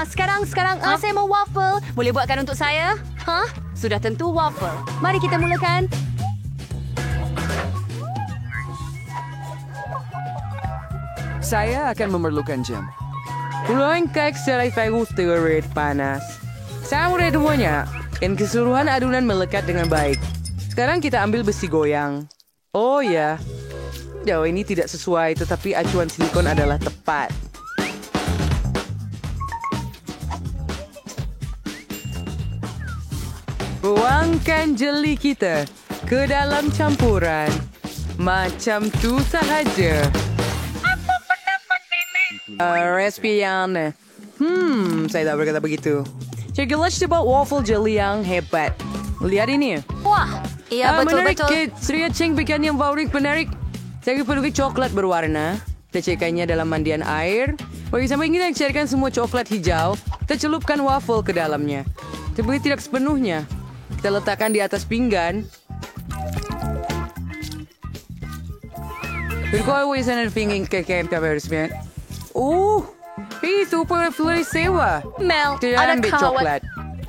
Sekarang saya mau waffle. Boleh buatkan untuk saya? Sudah tentu waffle. Mari kita mulakan. Saya akan memerlukan jam. Puluhan kek selai tahu steroid panas. Saya mulai semuanya. Dan keseluruhan adunan melekat dengan baik. Sekarang kita ambil besi goyang. Oh ya. Jauh ini tidak sesuai, tetapi acuan silikon adalah tepat. Tuangkan jeli kita ke dalam campuran. Macam tu sahaja. Respian. Saya tak berkata begitu. Jelas sebab waffle jeli yang hebat. Lihat ini. Wah, iya betul-betul. Menarik, Sri Cheng bikin yang favorit menarik. Saya perlu coklat berwarna. Kita cekannya dalam mandian air. Bagi sampai kita cairkan semua coklat hijau. Kita celupkan waffle ke dalamnya. Tapi tidak sepenuhnya. Kita letakkan di atas pinggan. Berkualitas dan pinggan ke resmen. Itu perlu sewa. Mel, Tidak ada ambil kawan. coklat.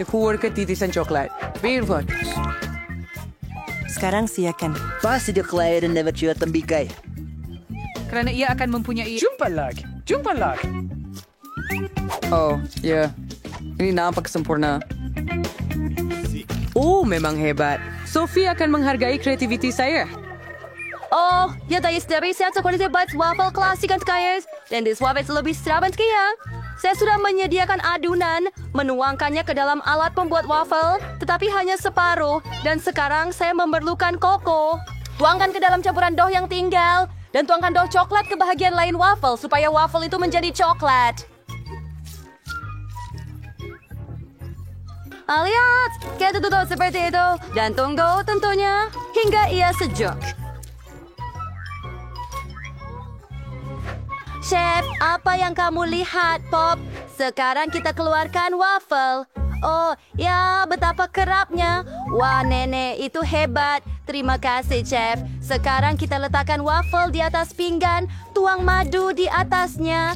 Keluar ke titisan coklat. Beautiful. Sekarang silakan. Pasti dia klien dan dapat jual tembikai. Kerana ia akan mempunyai... Jumpa lagi. Oh, ya. Ini nampak sempurna. Memang hebat. Sophie akan menghargai kreativitas saya. Oh, ya dari saya kualitas buat waffle klasik dan kaya. Dan di waffle lebih seraban kaya. Saya sudah menyediakan adunan, menuangkannya ke dalam alat pembuat waffle, tetapi hanya separuh. Dan sekarang saya memerlukan koko. Tuangkan ke dalam campuran dough yang tinggal. Dan tuangkan dough coklat ke bahagian lain waffle, supaya waffle itu menjadi coklat. Lihat, kita tutup seperti itu. Dan tunggu tentunya, hingga ia sejuk. Chef, apa yang kamu lihat, Pop? Sekarang kita keluarkan waffle. Oh, ya, betapa kerapnya. Wah, nenek, itu hebat. Terima kasih, Chef. Sekarang kita letakkan waffle di atas pinggan, tuang madu di atasnya.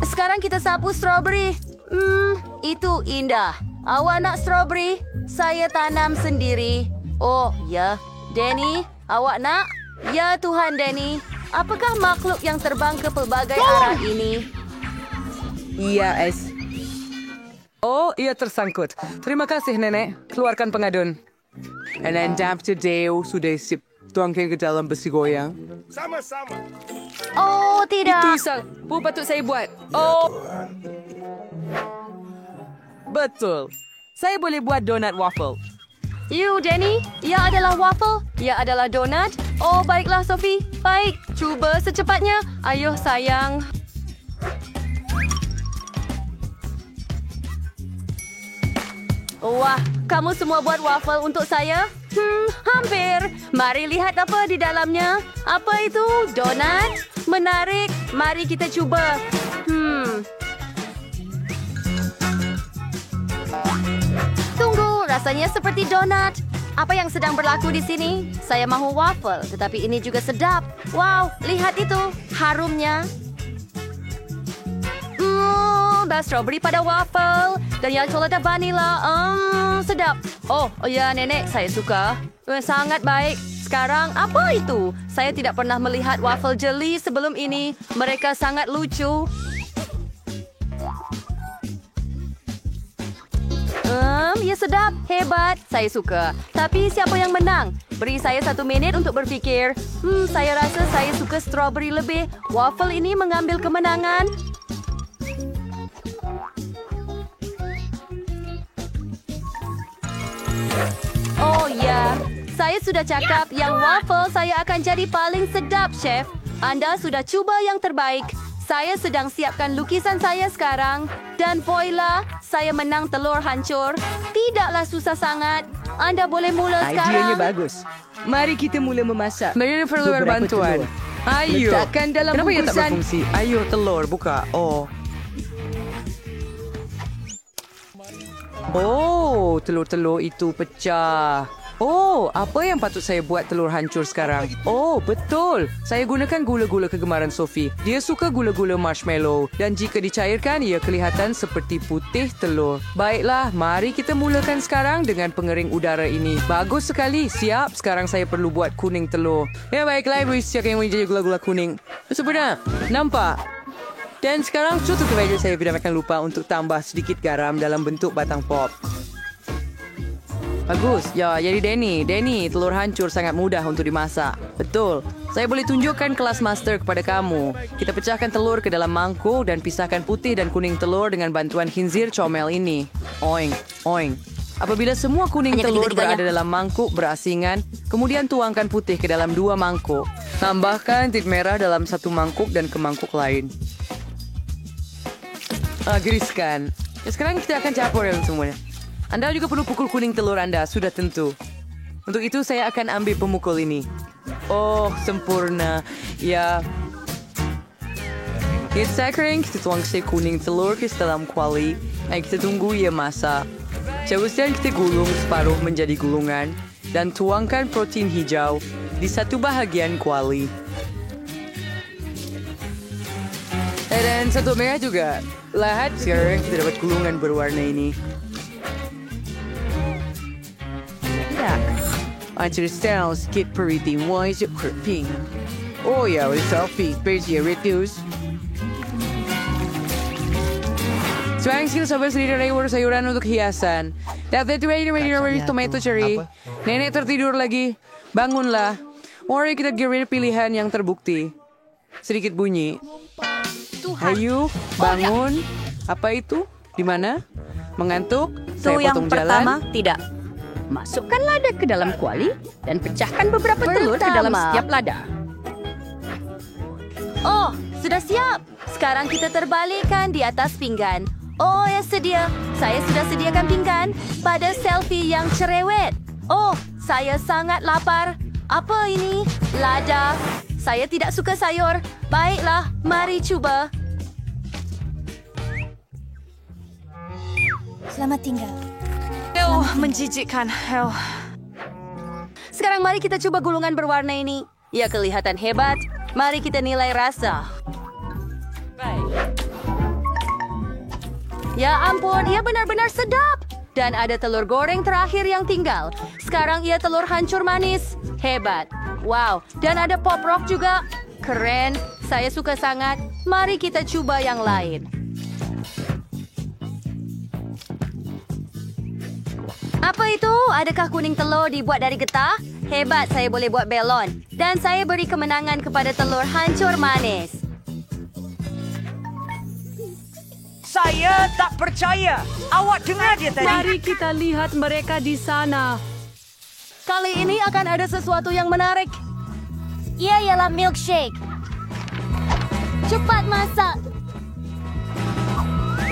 Sekarang kita sapu strawberry. Itu indah. Awak nak strawberry? Saya tanam sendiri. Oh, ya. Danny, awak nak? Ya, Tuhan, Danny. Apakah makhluk yang terbang ke pelbagai arah ini? Iya, Es. Oh, ia tersangkut. Terima kasih, Nenek. Keluarkan pengadun. And then damp to Deo sudah sip. Tuangkan ke dalam besi goyang. Oh, tidak. Itu patut saya buat. Oh. Betul. Saya boleh buat donat waffle. You, Danny. Ia adalah waffle. Ia adalah donat. Oh, baiklah, Sophie. Baik. Cuba secepatnya. Ayuh, sayang. Wah, kamu semua buat waffle untuk saya? Hampir. Mari lihat apa di dalamnya. Apa itu? Donat? Menarik. Mari kita coba. Tunggu, rasanya seperti donat. Apa yang sedang berlaku di sini? Saya mahu waffle, tetapi ini juga sedap. Wow, lihat itu. Harumnya. Strawberry pada waffle. Dan yang coklat vanilla. Sedap. Oh ya, Nenek, saya suka. Sangat baik. Sekarang, apa itu? Saya tidak pernah melihat waffle jeli sebelum ini. Mereka sangat lucu. Ya sedap, hebat, saya suka. Tapi siapa yang menang? Beri saya 1 minit untuk berfikir. Saya rasa saya suka strawberry lebih. Waffle ini mengambil kemenangan. Oh ya, saya sudah cakap yang waffle saya akan jadi paling sedap, Chef. Anda sudah cuba yang terbaik. Saya sedang siapkan lukisan saya sekarang. Dan voila, saya menang telur hancur. Tidaklah susah sangat. Anda boleh mula sekarang. Idenya bagus. Mari kita mula memasak. Mereka perlu Beberapa bantuan. telur. Ayo. Letakkan dalam Kenapa ia tak bungkusan. berfungsi? Ayo, telur, buka. Oh, telur-telur itu pecah. Oh, apa yang patut saya buat telur hancur sekarang? Oh, betul. Saya gunakan gula-gula kegemaran Sophie. Dia suka gula-gula marshmallow. Dan jika dicairkan, ia kelihatan seperti putih telur. Baiklah, mari kita mulakan sekarang dengan pengering udara ini. Bagus sekali. Siap. Sekarang saya perlu buat kuning telur. Ya, baiklah. Ibu siap yang menjadi gula-gula kuning. Sebenarnya, nampak? Dan sekarang contoh kemeja saya tidak akan lupa untuk tambah sedikit garam dalam bentuk batang pop. Bagus. Ya, jadi Danny, telur hancur sangat mudah untuk dimasak. Betul. Saya boleh tunjukkan kelas master kepada kamu. Kita pecahkan telur ke dalam mangkuk dan pisahkan putih dan kuning telur dengan bantuan khinzir comel ini. Oing, oing. Apabila semua kuning telur berada dalam mangkuk berasingan, kemudian tuangkan putih ke dalam 2 mangkuk. Tambahkan tit merah dalam 1 mangkuk dan ke mangkuk lain. Geriskan. Ya, sekarang kita akan campur semuanya. Anda juga perlu pukul kuning telur Anda, sudah tentu. Untuk itu saya akan ambil pemukul ini. Oh, sempurna. Ya. Kita kering, kita tuang kuning telur ke dalam kuali. Dan kita tunggu ia masak. Seterusnya kita gulung separuh menjadi gulungan. Dan tuangkan protein hijau di satu bahagian kuali. Dan satu merah juga. Lihat sekarang kita dapat gulungan berwarna ini. Anceristão skit periti wise pink. Oh ya, with selfie, Persia reduce. Sekarang kita coba sendiri sayuran untuk hiasan. Dapat ready tomato cherry. Nenek tertidur lagi. Bangunlah. Mari kita giring pilihan yang terbukti. Sedikit bunyi. Ayo, bangun. Apa itu? Di mana? Mengantuk? Saya yang potong pertama, jalan. tidak. Masukkan lada ke dalam kuali dan pecahkan beberapa telur ke dalam setiap lada. Oh, sudah siap. Sekarang kita terbalikkan di atas pinggan. Oh, ya sedia. Saya sudah sediakan pinggan pada selfie yang cerewet. Oh, saya sangat lapar. Apa ini? Lada. Saya tidak suka sayur. Baiklah, mari cuba. Selamat tinggal. Menjijikkan. Sekarang mari kita coba gulungan berwarna ini. Ia kelihatan hebat. Mari kita nilai rasa. Ya ampun, ia benar-benar sedap. Dan ada telur goreng terakhir yang tinggal. Sekarang ia telur hancur manis. Hebat. Wow, dan ada pop rock juga. Keren. Saya suka sangat. Mari kita coba yang lain. Apa itu? Adakah kuning telur dibuat dari getah? Hebat, saya boleh buat belon. Dan saya beri kemenangan kepada telur hancur manis. Saya tak percaya. Awak dengar dia tadi? Mari kita lihat mereka di sana. Kali ini akan ada sesuatu yang menarik. Ia ialah milkshake. Cepat masak.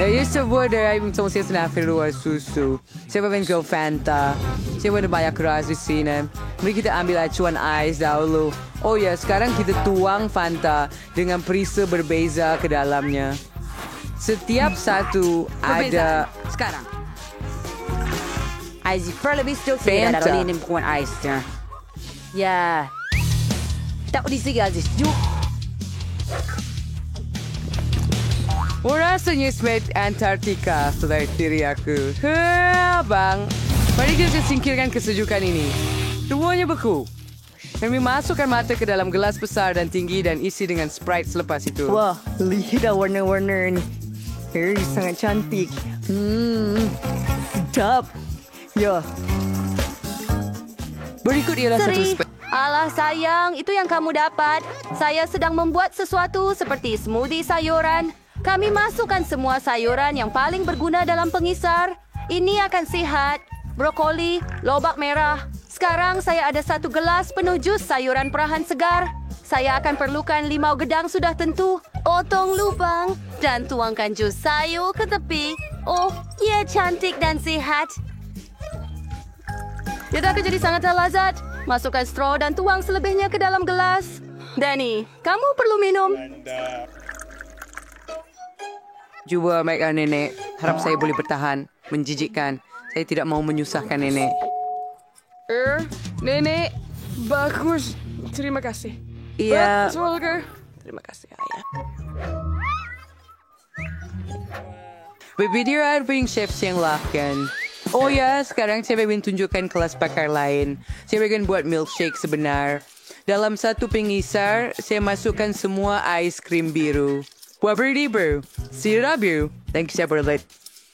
Saya sebuah dari saya senafir luar susu. Saya menjual Fanta. Saya ada banyak keras di sini. Mari kita ambil acuan ais dahulu. Oh ya, sekarang kita tuang Fanta dengan perisa berbeza ke dalamnya. Setiap satu ada... Sekarang. Ais lebih sedikit Fanta. dari ini bukan aisnya. Ya. Tak boleh Aziz. Jom. Rasanya seperti Antartika, saudara tiri aku. Bang. Mari kita singkirkan kesejukan ini. Semuanya beku. Kami masukkan mata ke dalam gelas besar dan tinggi dan isi dengan Sprite selepas itu. Wah, lihat warna-warna ini. Sangat cantik. Sedap. Ya. Berikut ialah satu Seri. Alah sayang, itu yang kamu dapat. Saya sedang membuat sesuatu seperti smoothie sayuran. Kami masukkan semua sayuran yang paling berguna dalam pengisar. Ini akan sehat. Brokoli, lobak merah. Sekarang saya ada 1 gelas penuh jus sayuran perahan segar. Saya akan perlukan 5 gedang sudah tentu. Potong lubang dan tuangkan jus sayur ke tepi. Oh, ia cantik dan sehat. Dia akan jadi sangat lezat. Masukkan straw dan tuang selebihnya ke dalam gelas. Danny, kamu perlu minum. Cuba baikkan nenek. Harap saya boleh bertahan. Menjijikkan. Saya tidak mau menyusahkan nenek. Nenek, bagus. Terima kasih. Iya. Betul ke? Terima kasih, Ayah. Video apa yang chef yang lakukan? Oh ya, sekarang saya ingin tunjukkan kelas pakar lain. Saya ingin buat milkshake sebenar. Dalam satu pengisar, saya masukkan semua ais krim biru. Wafer biru, sirap biru, dan kisah berlet.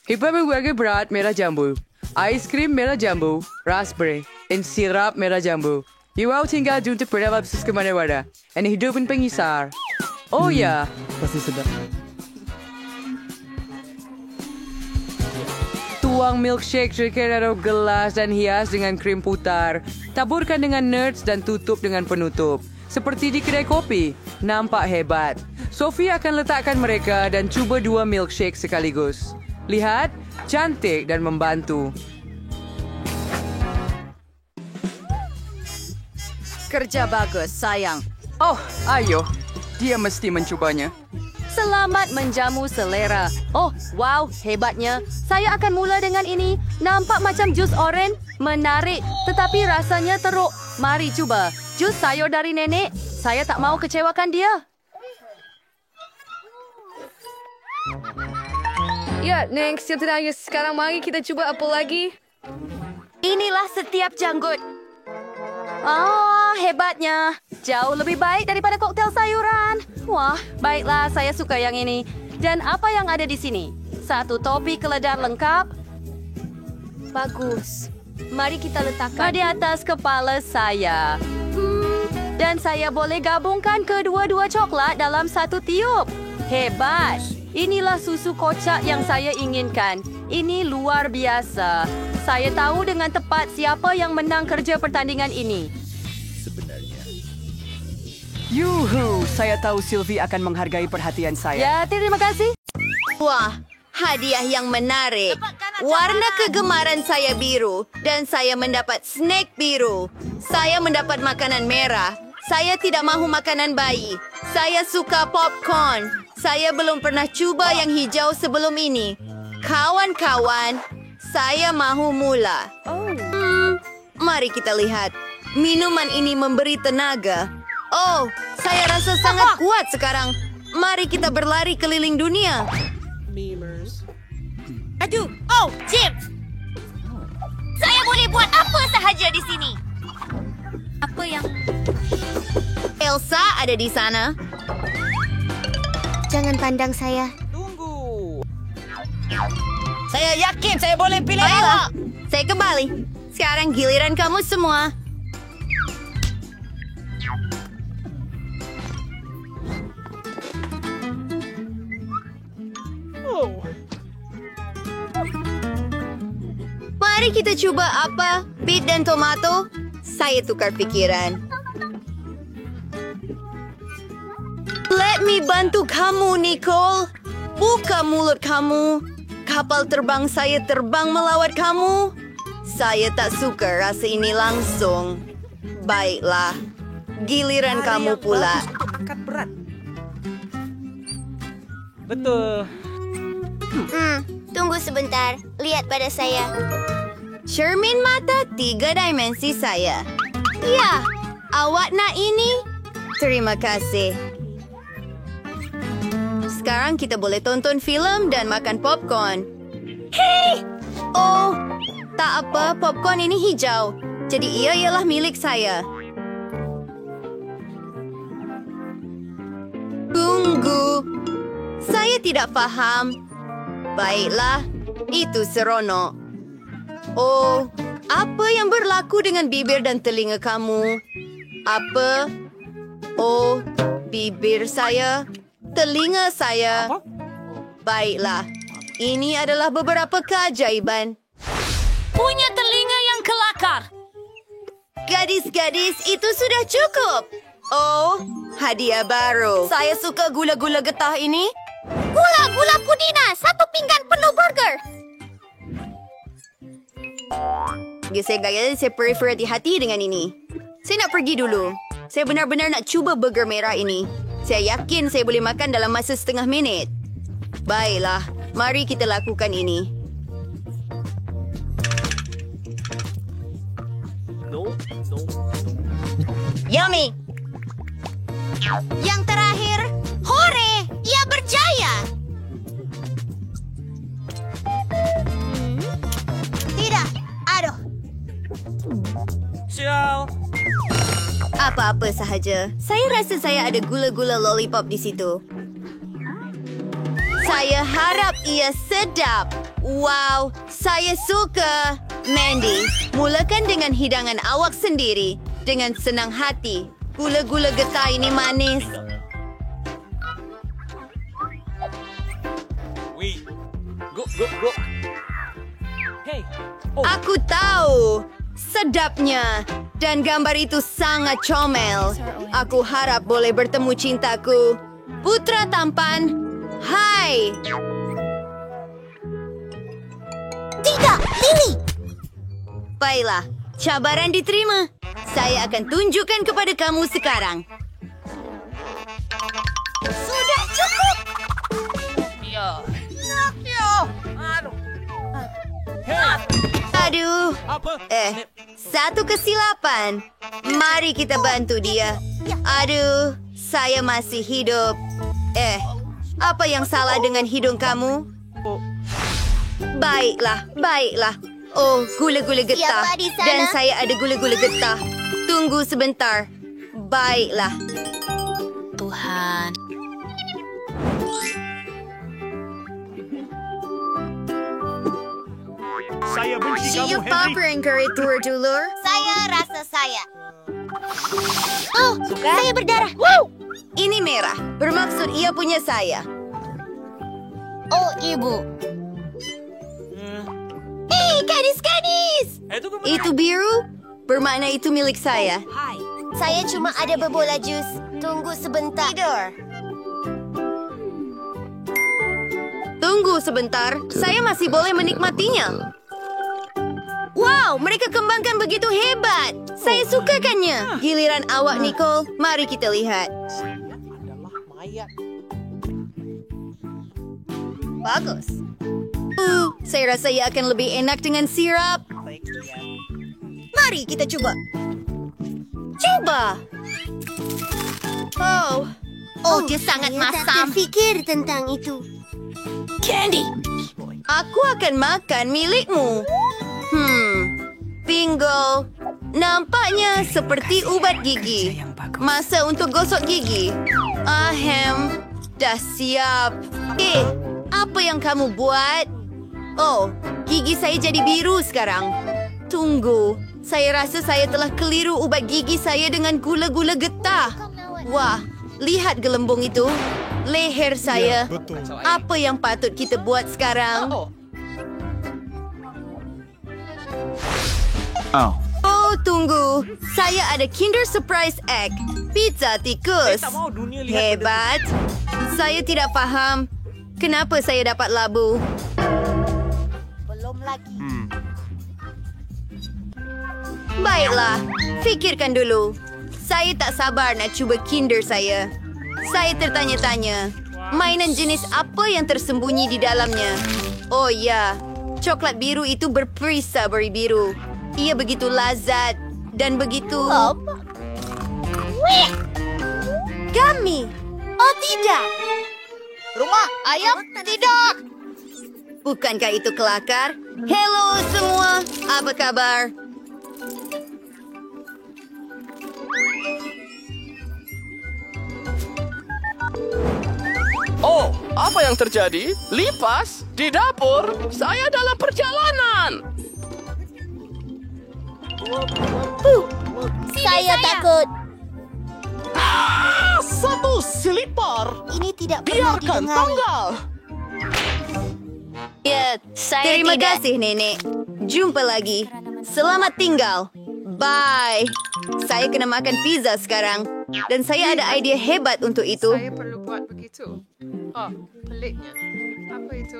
Hipa berwarna berat merah jambu. Ais krim merah jambu, raspberry, dan sirap merah jambu. Iwau tinggal untuk berdalam sus kemana-mana. Dan hidupin pengisar. Oh ya. Pasti sedap. Tuang milkshake ke dalam gelas dan hias dengan krim putar. Taburkan dengan nuts dan tutup dengan penutup. Seperti di kedai kopi. Nampak hebat. Sophie akan letakkan mereka dan cuba 2 milkshake sekaligus. Lihat, cantik dan membantu. Kerja bagus, sayang. Oh, ayo. Dia mesti mencobanya. Selamat menjamu selera. Oh, wow, hebatnya. Saya akan mula dengan ini. Nampak macam jus oren. Menarik, tetapi rasanya teruk. Mari cuba. Jus sayur dari nenek. Saya tak mau kecewakan dia. Ya, next. Sekarang mari kita cuba apa lagi? Inilah setiap janggut. Ah, hebatnya. Jauh lebih baik daripada koktel sayuran. Wah, baiklah, saya suka yang ini. Dan apa yang ada di sini? Satu topi keledar lengkap. Bagus. Mari kita letakkan di atas kepala saya. Dan saya boleh gabungkan kedua-dua coklat dalam satu tiup. Hebat. Inilah susu kocak yang saya inginkan. Ini luar biasa. Saya tahu dengan tepat siapa yang menang kerja pertandingan ini. Yuhu, saya tahu Sylvie akan menghargai perhatian saya. Ya, terima kasih. Wah, hadiah yang menarik. Warna kegemaran saya biru dan saya mendapat snack biru. Saya mendapat makanan merah. Saya tidak mahu makanan bayi. Saya suka popcorn. Saya belum pernah cuba yang hijau sebelum ini. Kawan-kawan, saya mahu mula. Mari kita lihat. Minuman ini memberi tenaga. Oh, saya rasa sangat kuat sekarang. Mari kita berlari keliling dunia. Aduh, oh, Jim. Saya boleh buat apa sahaja di sini. Apa yang... Elsa ada di sana. Jangan pandang saya. Saya yakin saya boleh pilih. Baiklah, saya kembali. Sekarang giliran kamu semua. Mari kita coba apa? Beet dan tomato? Saya tukar pikiran. Let me bantu kamu, Nicole. Buka mulut kamu. Kapal terbang saya terbang melawat kamu. Saya tak suka rasa ini langsung. Baiklah, giliran kamu pula. Angkat berat. Betul. Tunggu sebentar. Lihat pada saya. Cermin mata 3 dimensi saya. Ya, awak nak ini? Terima kasih. Sekarang kita boleh tonton filem dan makan popcorn. Hei! Oh, tak apa, popcorn ini hijau. Jadi ia ialah milik saya. Tunggu. Saya tidak paham. Baiklah, itu seronok. Oh, apa yang berlaku dengan bibir dan telinga kamu? Apa? Oh, bibir saya, telinga saya. Baiklah, ini adalah beberapa keajaiban. Punya telinga yang kelakar. Gadis-gadis, itu sudah cukup. Oh, hadiah baru. Saya suka gula-gula getah ini. Gula pudina. 1 pinggan penuh burger. Saya prefer hati-hati dengan ini. Saya nak pergi dulu. Saya benar-benar nak cuba burger merah ini. Saya yakin saya boleh makan dalam masa setengah minit. Baiklah, mari kita lakukan ini. Yummy! Yang terakhir, hore! Ia berjaya! Tidak, aduh. Apa-apa sahaja. Saya rasa saya ada gula-gula lollipop di situ. Saya harap ia sedap. Wow, saya suka. Mandy, mulakan dengan hidangan awak sendiri. Dengan senang hati. Gula-gula getah ini manis. Aku tahu. Sedapnya. Dan gambar itu sangat comel. Aku harap boleh bertemu cintaku. Putra tampan. Hai. Tidak, Lily! Baiklah, cabaran diterima. Saya akan tunjukkan kepada kamu sekarang. Sudah cukup! Aduh. Satu kesilapan. Mari kita bantu dia. Aduh, saya masih hidup. Apa yang salah dengan hidung kamu? Baiklah, baiklah. Oh, gula-gula getah. Siapa di sana? Dan saya ada gula-gula getah. Tunggu sebentar. Baiklah. Tuhan. Saya benci Siap kamu, Henry. peringgari dulur. Saya rasa saya. Oh, saya berdarah. Ini merah. Bermaksud ia punya saya. Oh, ibu. Gadis-gadis! Itu biru? Bermakna itu milik saya. Saya cuma ada bebola jus. Tunggu sebentar. Tidur. Tunggu sebentar. Saya masih boleh menikmatinya. Wow, mereka kembangkan begitu hebat. Saya sukakannya. Giliran awak, Nicole. Mari kita lihat. Bagus. Saya rasa ia akan lebih enak dengan sirap. Mari kita coba. Coba. Oh, dia sangat masam. Fikir tentang itu. Aku akan makan milikmu. Bingo. Nampaknya seperti ubat gigi. Masa untuk gosok gigi. Ahem. Dah siap. Apa yang kamu buat? Oh, gigi saya jadi biru sekarang. Tunggu. Saya rasa saya telah keliru ubat gigi saya dengan gula-gula getah. Wah, lihat gelembung itu. Leher saya. Apa yang patut kita buat sekarang? Oh, tunggu. Saya ada Kinder Surprise Egg. Pizza tikus. Hebat. Saya tidak faham. Kenapa saya dapat labu? Belum lagi. Baiklah. Fikirkan dulu. Saya tak sabar nak cuba Kinder saya. Saya tertanya-tanya. Mainan jenis apa yang tersembunyi di dalamnya? Oh ya. Coklat biru itu berperisa beri biru. Ia begitu lazat dan begitu... Gummy! Oh, tidak. Rumah ayam tidak. Bukankah itu kelakar? Hello semua, apa kabar? Oh, apa yang terjadi? Lipas di dapur. Saya dalam perjalanan. Saya takut. Satu selipar. Ini tidak pernah Biarkan didengar. tanggal. Ya, terima kasih nenek. Jumpa lagi. Selamat tinggal. Bye. Saya kena makan pizza sekarang. Dan saya ada idea hebat untuk itu. Saya perlu buat begitu. Oh, peliknya. Apa itu?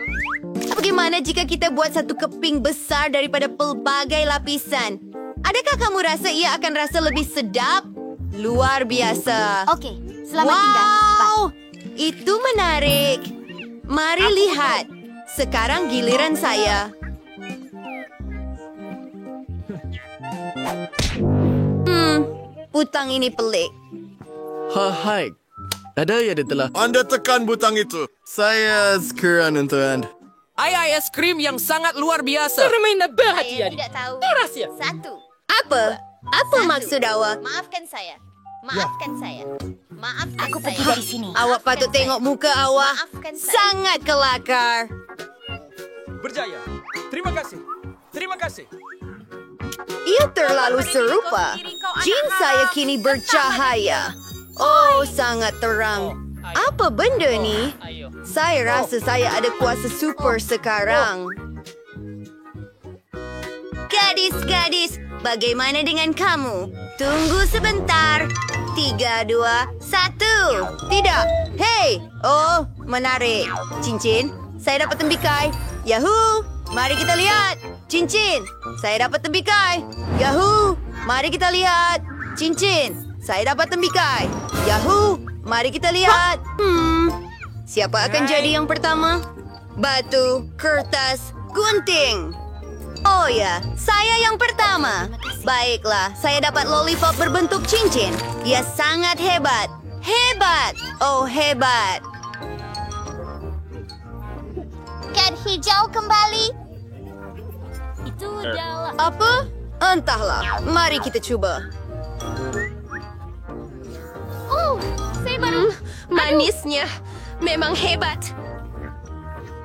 Bagaimana jika kita buat satu keping besar daripada pelbagai lapisan? Adakah kamu rasa ia akan rasa lebih sedap? Luar biasa. Oke, selamat tinggal. Wow, itu menarik. Mari lihat. Sekarang giliran saya. Butang ini pelik. Hai. Ada ya dia telah. Anda tekan butang itu. Saya sekarang tuan. Ayah es krim yang sangat luar biasa. Saya tidak tahu. Satu. Apa? Apa maksud awak? Maafkan saya. Maafkan saya. Aku pergi dari sini. Awak patut tengok muka awak. Maafkan saya. Sangat kelakar. Berjaya. Terima kasih. Terima kasih. Ia terlalu serupa. Jin saya kini bercahaya. Oh, sangat terang. Apa benda ni? Saya rasa saya ada kuasa super sekarang. Gadis-gadis, bagaimana dengan kamu? Tunggu sebentar. 3, 2, 1. Tidak. Hei. Oh, menarik. Cincin, saya dapat tembikai. Yahoo! Mari kita lihat. Cincin, saya dapat tembikai. Yahoo! Mari kita lihat. Cincin, saya dapat tembikai. Yahoo! Mari kita lihat. Siapa akan jadi yang pertama? Batu, kertas, gunting. Oh ya, saya yang pertama. Baiklah, saya dapat lollipop berbentuk cincin. Ia sangat hebat. Hebat! Oh, hebat. Kad hijau kembali. Itu adalah... Apa? Entahlah. Mari kita cuba. Oh, saya baru... Manisnya memang hebat.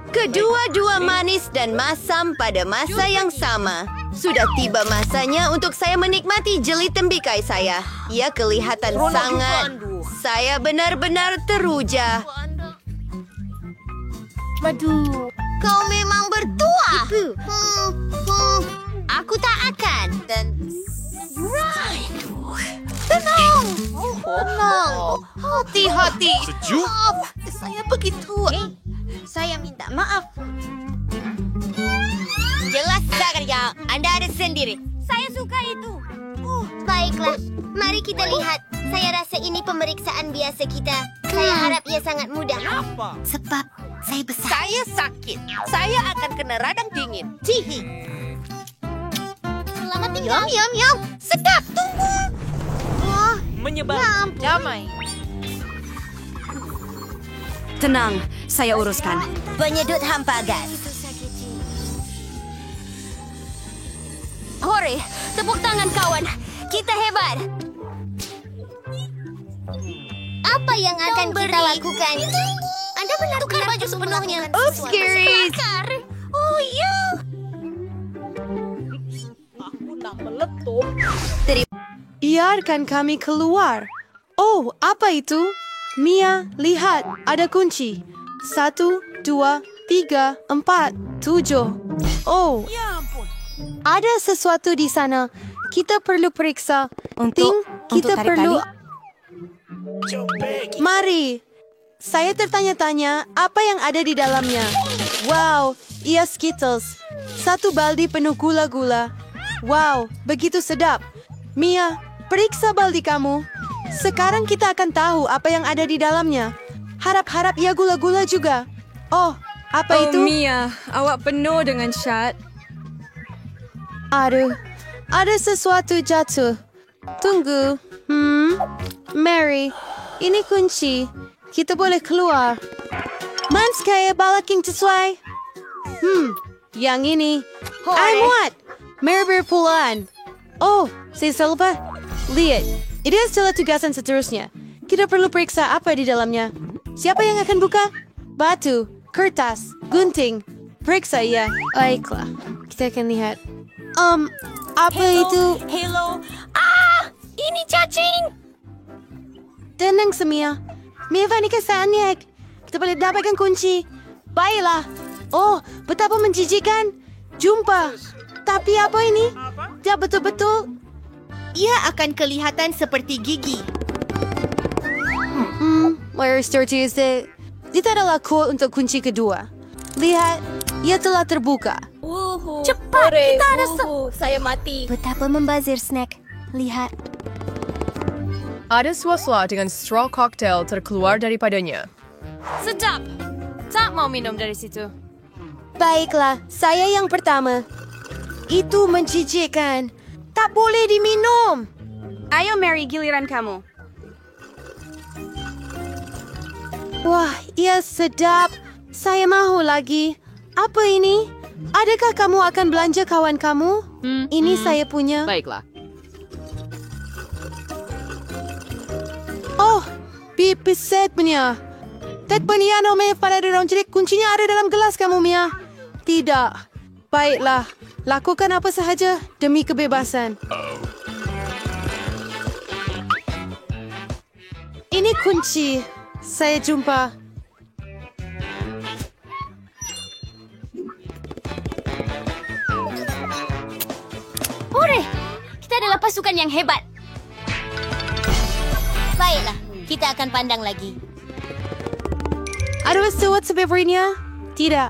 Kedua-dua manis dan masam pada masa yang sama. Sudah tiba masanya untuk saya menikmati jeli tembikai saya. Ia kelihatan sangat... Saya benar-benar teruja. Waduh. Kau memang bertuah. Aku tak akan. Dan... Tenang. Tenang. Hati-hati. Sejuk? Maaf, saya begitu. Saya minta maaf. Jelas saja, Anda ada sendiri. Saya suka itu. Baiklah, mari kita lihat. Saya rasa ini pemeriksaan biasa kita. Saya harap ia sangat mudah. Apa? Sebab saya besar. Saya sakit. Saya akan kena radang dingin. Cihi. Selamat tinggal. Yum. Sedap. Tunggu. Oh, Menyebar. Damai. Tenang, saya uruskan. penyedut hampa gas. Hore, tepuk tangan kawan. Kita hebat. Apa yang akan kita lakukan? Anda benar tukar baju sepenuhnya. Oops, Scaries. Oh, ya. Biarkan kami keluar. Oh, apa itu? Mia, lihat. Ada kunci. 1, 2, 3, 4, 7. Oh, ada sesuatu di sana. Kita perlu periksa. Kita tarik perlu... tali? Mari. Saya tertanya-tanya apa yang ada di dalamnya. Wow, ia Skittles. 1 baldi penuh gula-gula. Wow, begitu sedap. Mia, periksa baldi kamu. Sekarang kita akan tahu apa yang ada di dalamnya. Harap-harap ia gula-gula juga. Oh, apa itu? Mia, awak penuh dengan syat. Aduh, ada sesuatu jatuh. Tunggu. Mary, ini kunci. Kita boleh keluar. Mans kaya balaking sesuai. Yang ini. I'm what? Mary berpulaan. Oh, si Silva. Lihat, ini adalah tugasan seterusnya. Kita perlu periksa apa di dalamnya. Siapa yang akan buka? Batu, kertas, gunting. Periksa ya. Baiklah, kita akan lihat. Apa itu? Hello. Ini cacing. Tenang, Semia. Mia ni kesannya. Kita boleh dapatkan kunci. Baiklah. Oh, betapa menjijikkan. Jumpa. Tapi apa ini? Dia betul-betul. Ia akan kelihatan seperti gigi. Where's Tuesday? Dia adalah cool untuk kunci kedua. Lihat, ia telah terbuka. Cepat, kita ada Saya mati. Betapa membazir snack. Lihat. Ada swaswa dengan straw cocktail terkeluar daripadanya. Sedap. Tak mau minum dari situ. Baiklah, saya yang pertama. Itu menjijikkan. Tak boleh diminum. Ayo Mary, giliran kamu. Wah, ia sedap. Saya mahu lagi. Apa ini? Adakah kamu akan belanja kawan kamu? Ini saya punya. Baiklah. Oh, pipiset punya. Ted punya nomor pada dalam jadi kuncinya ada dalam gelas kamu, Mia. Tidak. Baiklah. Lakukan apa sahaja demi kebebasan. Ini kunci. Saya jumpa. Hore! Kita adalah pasukan yang hebat. Baiklah, kita akan pandang lagi. Ada sesuatu favoritnya? Tidak.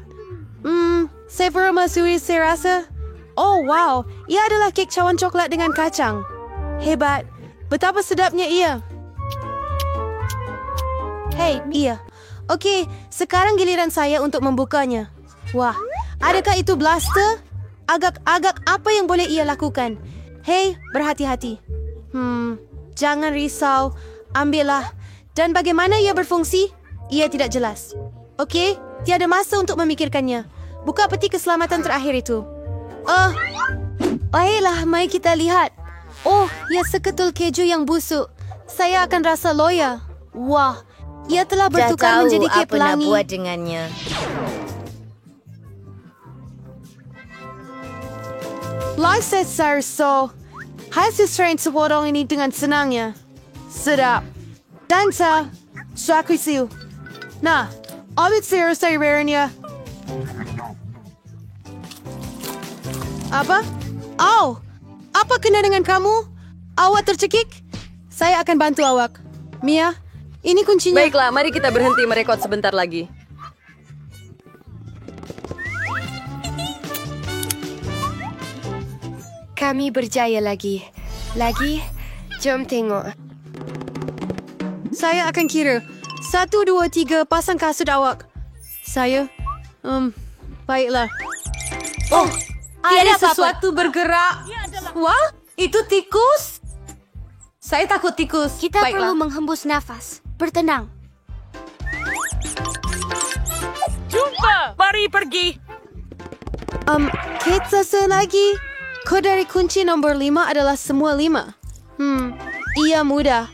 Saya permasui saya rasa. Oh, wow. Ia adalah kek cawan coklat dengan kacang. Hebat. Betapa sedapnya ia. Hei, iya. Okey, sekarang giliran saya untuk membukanya. Wah, adakah itu blaster? Agak-agak apa yang boleh ia lakukan? Hei, berhati-hati. Jangan risau. Ambillah. Dan bagaimana ia berfungsi? Ia tidak jelas. Okey, tiada masa untuk memikirkannya. Buka peti keselamatan terakhir itu. Baiklah, mari kita lihat. Oh, ia seketul keju yang busuk. Saya akan rasa loya. Wah, ia telah bertukar menjadi kek pelangi. Dah tahu apa nak buat dengannya. Langsat sarso. Hasil strain sepotong ini dengan senangnya. Sedap. Dansa. Sakrisiu. Nah, abit saya sayurnya. Apa? Oh, apa kena dengan kamu? Awak tercekik? Saya akan bantu awak. Mia, ini kuncinya. Baiklah, mari kita berhenti merekod sebentar lagi. Kami berjaya lagi. Jom tengok. Saya akan kira. 1, 2, 3, pasang kasut awak. Saya? Baiklah. Oh, ada sesuatu bergerak. Wah, itu tikus? Saya takut tikus. Kita perlu menghembus nafas. Bertenang. Jumpa! Mari pergi! Kita selagi. Kod dari kunci nombor 5 adalah semua 5. Ia mudah.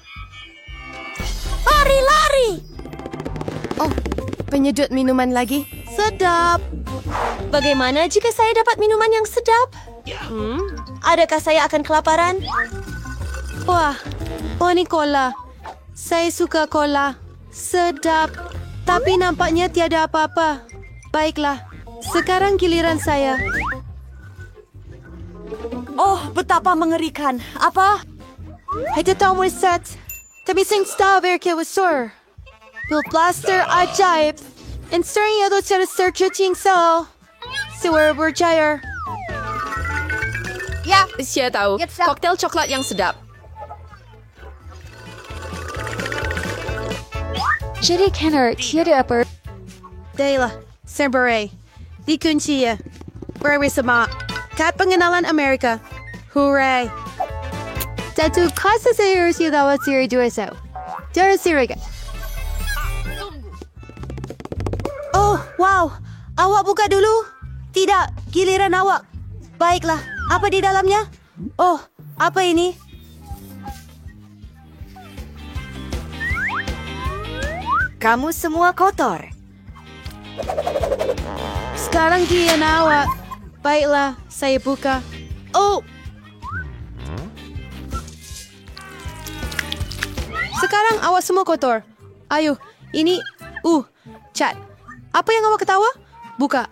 Lari! Oh, penyedut minuman lagi. Sedap. Bagaimana jika saya dapat minuman yang sedap? Adakah saya akan kelaparan? Wah, ini cola. Saya suka cola. Sedap. Tapi nampaknya tiada apa-apa. Baiklah, sekarang giliran saya. Oh, betapa mengerikan. Apa? Hai tahu set. Tapi sing star verkar sur. Will blaster ajaib. And sering itu cara searching so. Sewer berjaya. Ya, saya tahu. Koktail coklat yang sedap. Jadi Kenner, tiada apa. Dahlah, Semberay. Dikunci ya. Bersama. Kat pengenalan Amerika. Hooray. Datu kasa saya harus gawat siri dua so. Jangan siriga. Oh, wow. Awak buka dulu. Tidak, giliran awak. Baiklah, apa di dalamnya? Oh, apa ini? Kamu semua kotor. Sekarang dia awak. Baiklah, saya buka. Oh. Sekarang awak semua kotor. Ayo, ini cat. Apa yang awak ketawa? Buka.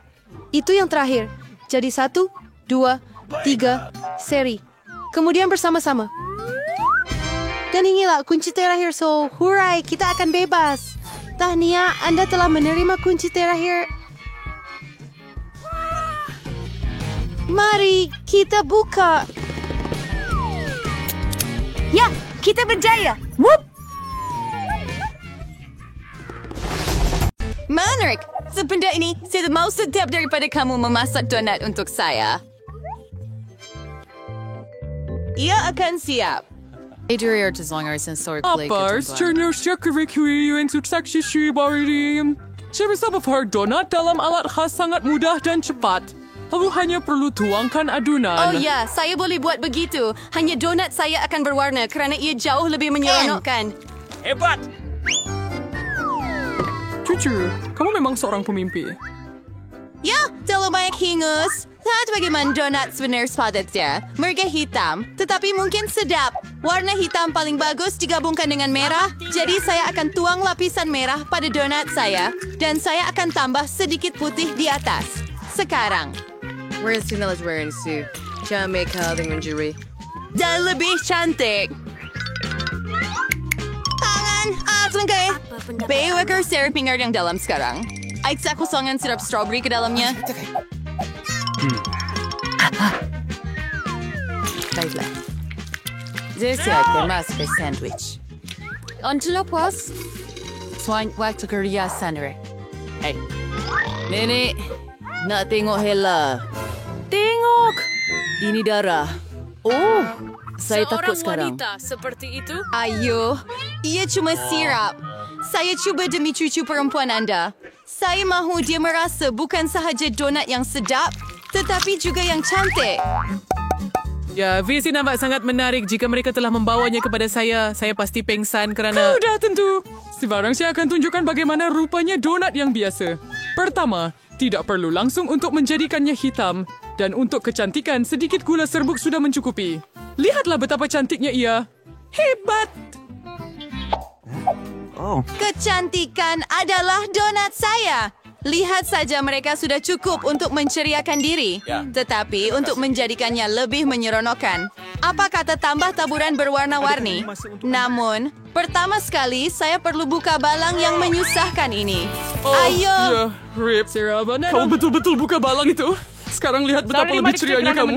Itu yang terakhir. Jadi 1, 2, 3, seri. Kemudian bersama-sama. Dan inilah kunci terakhir. So, hooray, kita akan bebas. Tahniah, Anda telah menerima kunci terakhir. Mari kita buka. Ya, kita berjaya. Whoop! Manrik, sebenarnya ini saya mau sedap daripada kamu memasak donat untuk saya. Ia akan siap. Adria designer sensorically. Apars, czerniuszcia kerekuiyuan subseksi shibaridim. Sebisa berfahar donat dalam alat khas sangat mudah dan cepat. Lalu hanya perlu tuangkan adunan. Oh ya, saya boleh buat begitu. Hanya donat saya akan berwarna kerana ia jauh lebih menyeronokkan. Hebat! Jujur, kamu memang seorang pemimpi. Ya, terlalu banyak hingus. Lihat bagaimana donat sebenarnya sepatutnya. Mereka hitam, tetapi mungkin sedap. Warna hitam paling bagus digabungkan dengan merah. Jadi saya akan tuang lapisan merah pada donat saya. Dan saya akan tambah sedikit putih di atas. Sekarang. Where's the knowledge wearing suit? Jangan make dengan juri. Dan lebih cantik. Tangan, selengkai. Baywaker syrup pingar yang dalam sekarang. Aiksa kosongan sirup strawberry ke dalamnya. Baiklah. Jadi saya masuk sandwich. Untuk puas, selain waktu kerja sendiri. Hey, Nenek, nak tengok Hela. Tengok, ini darah. Oh, saya takut sekarang. Seorang wanita seperti itu? Ayo, ia cuma sirap. Saya cuba demi cucu perempuan anda. Saya mahu dia merasa bukan sahaja donat yang sedap, tetapi juga yang cantik. Ya, visi nampak sangat menarik jika mereka telah membawanya kepada saya. Saya pasti pengsan kerana... Sudah tentu. Sekarang saya akan tunjukkan bagaimana rupanya donat yang biasa. Pertama, tidak perlu langsung untuk menjadikannya hitam. Dan untuk kecantikan, sedikit gula serbuk sudah mencukupi. Lihatlah betapa cantiknya ia. Hebat! Kecantikan adalah donat saya. Lihat saja mereka sudah cukup untuk menceriakan diri. Tetapi untuk menjadikannya lebih menyeronokkan, apa kata tambah taburan berwarna-warni? Namun, pertama sekali saya perlu buka balang yang menyusahkan ini. Ayo! Ya, Rip. Kamu betul-betul buka balang itu? Sekarang lihat betapa lebih cerianya kamu.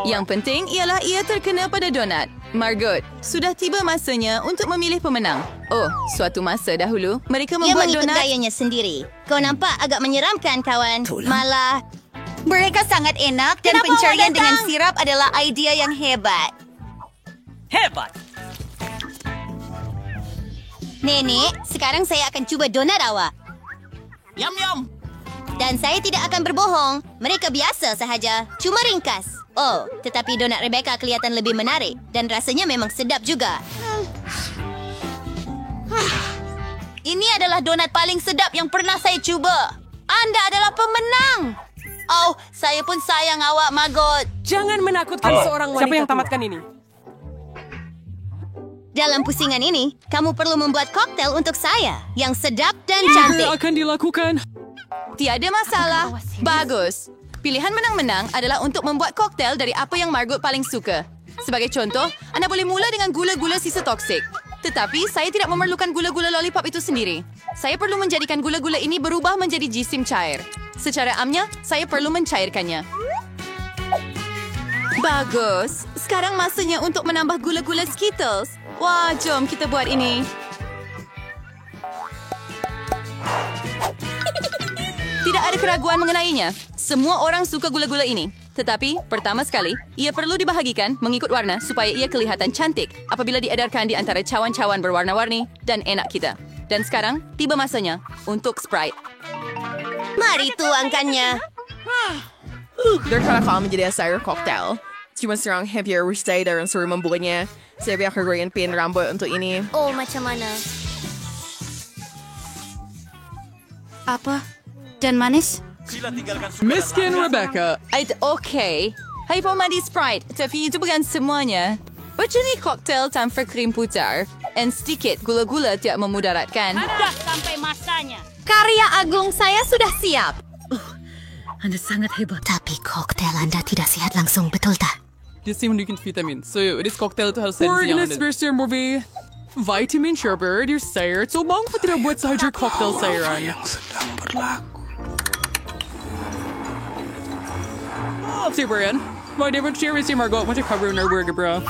Yang penting ialah ia terkena pada donat. Margot, sudah tiba masanya untuk memilih pemenang. Oh, suatu masa dahulu, mereka membuat mengikut donat... gayanya sendiri. Kau nampak agak menyeramkan, kawan. Malah, mereka sangat enak dan pencarian dengan sirap adalah idea yang hebat. Hebat! Nenek, sekarang saya akan cuba donat awak. Yum-yum! Dan saya tidak akan berbohong. Mereka biasa sahaja. Cuma ringkas. Oh, tetapi donat Rebecca kelihatan lebih menarik. Dan rasanya memang sedap juga. Ini adalah donat paling sedap yang pernah saya cuba. Anda adalah pemenang. Oh, saya pun sayang awak, Margot. Jangan menakutkan seorang wanita. Siapa yang tamatkan ini? Dalam pusingan ini, kamu perlu membuat koktel untuk saya. Yang sedap dan cantik. Akan dilakukan. Tiada masalah. Bagus. Pilihan menang-menang adalah untuk membuat koktel dari apa yang Margot paling suka. Sebagai contoh, anda boleh mula dengan gula-gula sisa toksik. Tetapi saya tidak memerlukan gula-gula lollipop itu sendiri. Saya perlu menjadikan gula-gula ini berubah menjadi jisim cair. Secara amnya, saya perlu mencairkannya. Bagus. Sekarang masanya untuk menambah gula-gula Skittles. Wah, jom kita buat ini. Tidak ada keraguan mengenainya. Semua orang suka gula-gula ini. Tetapi, pertama sekali, ia perlu dibahagikan mengikut warna supaya ia kelihatan cantik apabila diedarkan di antara cawan-cawan berwarna-warni dan enak kita. Dan sekarang, tiba masanya untuk Sprite. Mari tuangkannya. Derkala kami menjadi sayur koktel. Cuma serang heavier cider dan suruh membuatnya. Saya biar kegoyan pin rambut untuk ini. Oh, macam mana? Apa? Dan manis? Miskin Rebecca. Okay. Hai pemadi Sprite, tapi itu bukan semuanya. Berjenis koktel tanpa krim putar dan sedikit gula-gula tidak memudaratkan. Sudah sampai masanya. Karya agung saya sudah siap. Anda sangat hebat. Tapi koktel anda tidak sehat langsung, betul tak? Dia sih menunjukkan vitamin. So, this cocktail itu harus saya yang ada. Movie. Vitamin sherbet, your sayur. So, mengapa tidak buat sahaja cocktail sayuran? Yang sedang berlaku. Si Brian, my David Sherry si Margot macam cover na burger bro.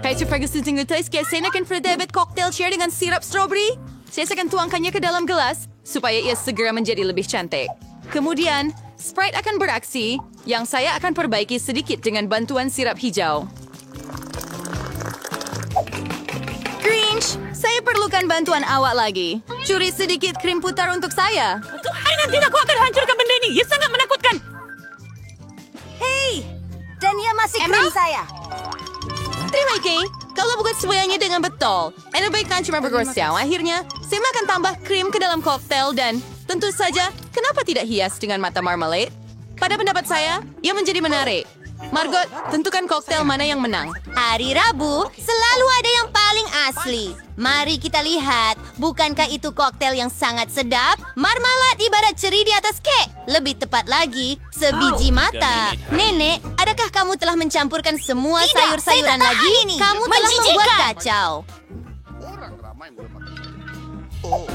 Kaya Ferguson tinggal tayo kaya saya akan David cocktail share dengan sirap strawberry. Saya akan tuangkannya ke dalam gelas supaya ia segera menjadi lebih cantik. Kemudian, Sprite akan beraksi, yang saya akan perbaiki sedikit dengan bantuan sirap hijau. Grinch, saya perlukan bantuan awak lagi. Curi sedikit krim putar untuk saya. Tuhan, nanti aku akan hancurkan benda ini. Ia sangat menakutkan. Hei, dan ia masih krim saya. Terima kasih. Kalau bukan semuanya dengan betul. Anda baikkan cuma bergosong. Akhirnya, saya akan tambah krim ke dalam koktail dan tentu saja, kenapa tidak hias dengan mata marmalade? Pada pendapat saya, ia menjadi menarik. Margot, tentukan koktail mana yang menang. Hari Rabu selalu ada yang paling asli. Mari kita lihat, bukankah itu koktail yang sangat sedap? Marmalade ibarat ceri di atas kek. Lebih tepat lagi, sebiji mata. Nenek, adakah kamu telah mencampurkan semua sayur-sayuran lagi? Kamu telah membuat kacau.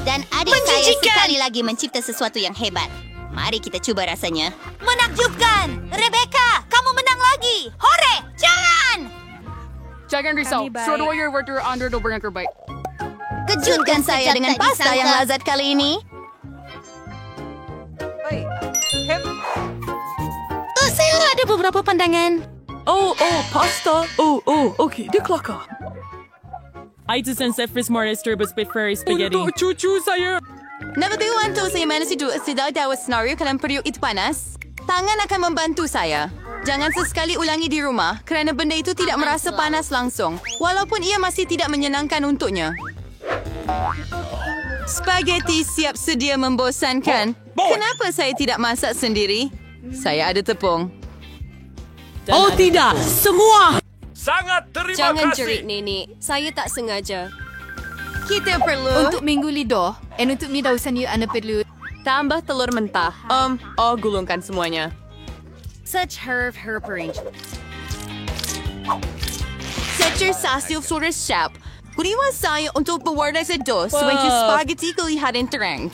Dan adik saya sekali lagi mencipta sesuatu yang hebat. Mari kita coba rasanya. Menakjubkan! Rebecca, kamu menang lagi! Hore! Jangan! Jangan risau. Sordoyer worker under yang terbaik. Kejutkan saya dengan pasta yang lazat kali ini. Saya ada beberapa pandangan. Pasta. Okey, dia kelakar. Itu saya fris morris turbus Prairie spaghetti. Untuk cucu saya. Nababayuan to saya mana si Dua sedang dawa senario kalau periuk itu panas. Tangan akan membantu saya. Jangan sesekali ulangi di rumah kerana benda itu tidak merasa panas langsung. Walaupun ia masih tidak menyenangkan untuknya. Spaghetti siap sedia membosankan. Kenapa saya tidak masak sendiri? Saya ada tepung. Tidak, semua. Sangat terima Jangan kasih. jerit, Nenek. Saya tak sengaja. Kita perlu Untuk minggu lidah, dan untuk mi dausan you anda perlu tambah telur mentah. Gulungkan semuanya. Such herb arrangement. Secer sasil sudah siap. Kuriwan saya untuk berwarna sedos sebagai spaghetti kelihatan terang.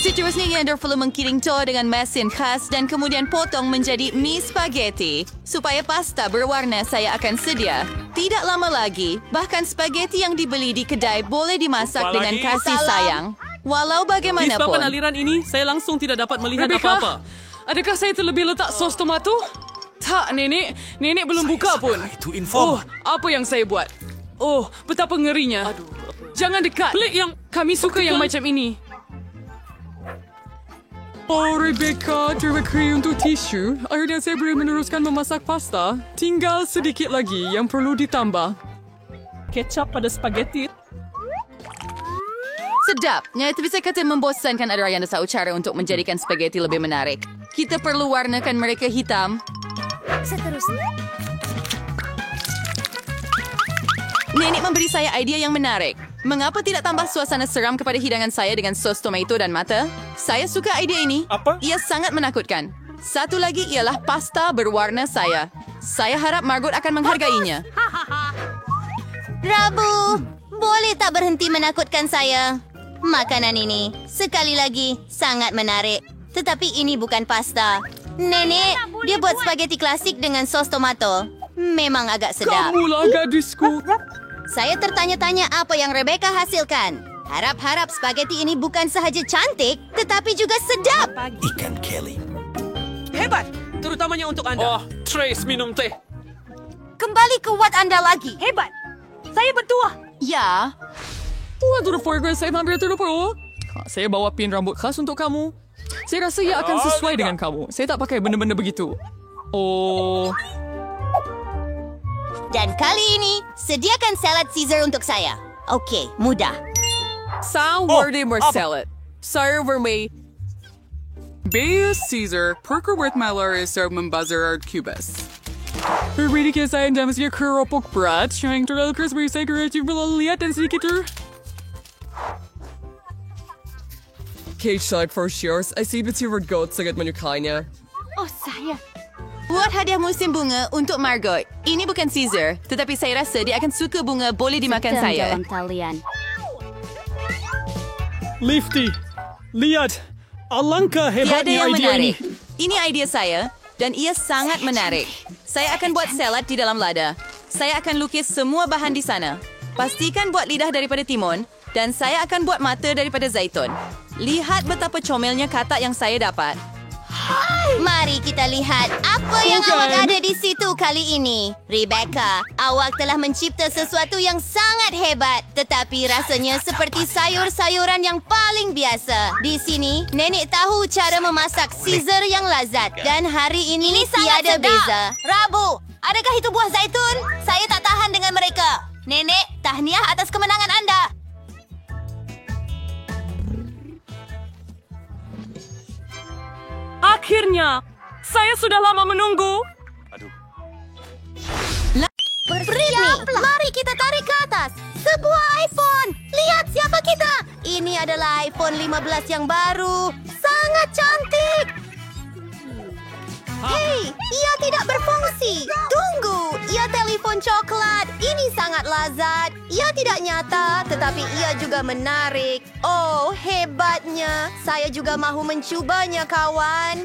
Seterusnya Yander perlu mengkiring to dengan mesin khas dan kemudian potong menjadi mie spaghetti. Supaya pasta berwarna saya akan sedia. Tidak lama lagi, bahkan spaghetti yang dibeli di kedai boleh dimasak dengan kasih sayang. Walau bagaimanapun. Disebabkan aliran ini, saya langsung tidak dapat melihat apa-apa. Adakah saya terlebih letak sos tomato? Tak, Nenek. Nenek belum buka pun. Itu info. Apa yang saya buat? Betapa ngerinya. Jangan dekat. Pelik yang kami suka yang macam ini. Rebecca, terima kasih untuk tisu. Akhirnya saya boleh meneruskan memasak pasta. Tinggal sedikit lagi yang perlu ditambah. Kecap pada spaghetti. Sedap. Itu bisa kata membosankan ada yang ada cara untuk menjadikan spaghetti lebih menarik. Kita perlu warnakan mereka hitam. Seterusnya. Nenek memberi saya idea yang menarik. Mengapa tidak tambah suasana seram kepada hidangan saya dengan sos tomato dan mata? Saya suka idea ini. Apa? Ia sangat menakutkan. Satu lagi ialah pasta berwarna saya. Saya harap Margot akan menghargainya. Rabu, boleh tak berhenti menakutkan saya? Makanan ini, sekali lagi, sangat menarik. Tetapi ini bukan pasta. Nenek, dia buat spaghetti klasik dengan sos tomato. Memang agak sedap. Kamulah gadisku. Saya tertanya-tanya apa yang Rebecca hasilkan. Harap-harap spaghetti ini bukan sahaja cantik, tetapi juga sedap. Ikan Kelly. Hebat, terutamanya untuk Anda. Trace minum teh. Kembali ke watt Anda lagi. Hebat. Saya bertuah. Ya. Untuk fragrance saya hampir terlupa. Saya bawa pin rambut khas untuk kamu. Saya rasa ia akan sesuai dengan kamu. Saya tak pakai benda-benda begitu. Dan kali ini, sediakan salad Caesar untuk saya. Okey, mudah. Sourdough salad. Saya vermei. Bea Caesar, perker worth malaria serve membazar cubes. Berbeda kisah yang damasnya keropok berat yang terlalu keras bagi saya kerja belum lihat dan sedikit Cage side for yours. I see betul Margot sangat menyukainya. Saya. Buat hadiah musim bunga untuk Margot. Ini bukan Caesar, tetapi saya rasa dia akan suka bunga boleh dimakan saya. Dalam talian. Lifty, lihat. Alangkah Tiada hebatnya yang idea ini. menarik. Ini idea saya dan ia sangat menarik. Saya akan buat salad di dalam lada. Saya akan lukis semua bahan di sana. Pastikan buat lidah daripada timun dan saya akan buat mata daripada zaitun. Lihat betapa comelnya katak yang saya dapat. Mari kita lihat apa yang awak ada di situ kali ini. Rebecca, awak telah mencipta sesuatu yang sangat hebat. Tetapi rasanya seperti sayur-sayuran yang paling biasa. Di sini, nenek tahu cara memasak Caesar yang lazat. Dan hari ini tiada beza. Rabu, adakah itu buah zaitun? Saya tak tahan dengan mereka. Nenek, tahniah atas kemenangan anda. Akhirnya, saya sudah lama menunggu. Britney, mari kita tarik ke atas. Sebuah iPhone. Lihat siapa kita. Ini adalah iPhone 15 yang baru. Sangat cantik. Hei, ia tidak berfungsi. Tunggu, ia telefon coklat. Ini sangat lazat. Ia tidak nyata, tetapi ia juga menarik. Oh, hebatnya. Saya juga mahu mencubanya, kawan.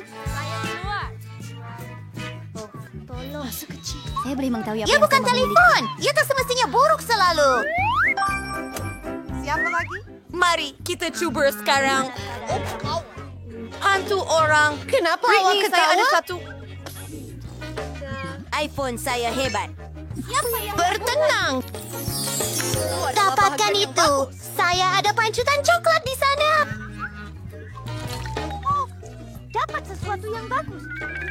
Tolong, sekecil. Saya boleh mengetahui apa Ia yang bukan saya mahu telefon. Ia tak semestinya buruk selalu. Siapa lagi? Mari kita cuba sekarang. Hantu orang. Kenapa awak ketawa? Saya ada satu. iPhone saya hebat. Bertenang. Dapatkan itu. Saya ada pancutan coklat di sana. Oh, dapat sesuatu yang bagus.